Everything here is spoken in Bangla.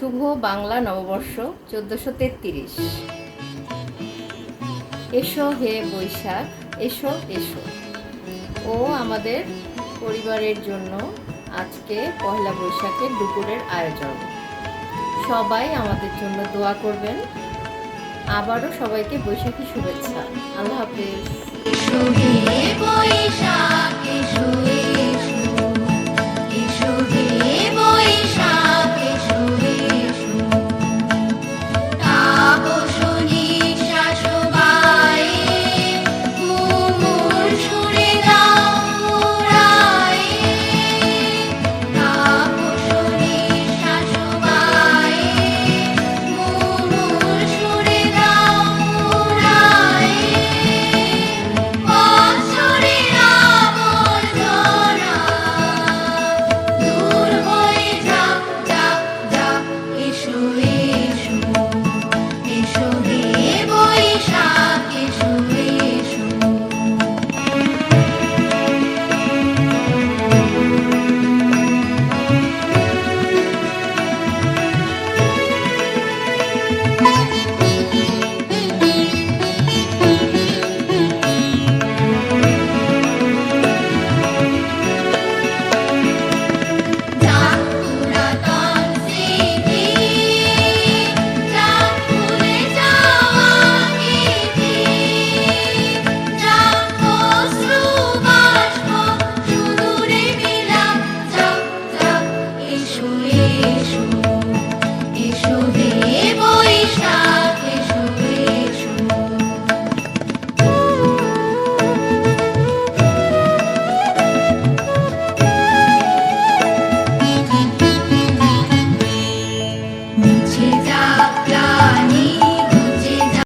শুভ বাংলা নববর্ষ 1433। এসো হে বৈশাখ, এসো এসো। ও আমাদের পরিবারের জন্য আজকে পয়লা বৈশাখের দুপুরের আয়োজন। সবাই আমাদের জন্য দোয়া করবেন। আবারও সবাইকে বৈশাখী শুভেচ্ছা। আল্লাহ হাফেজ।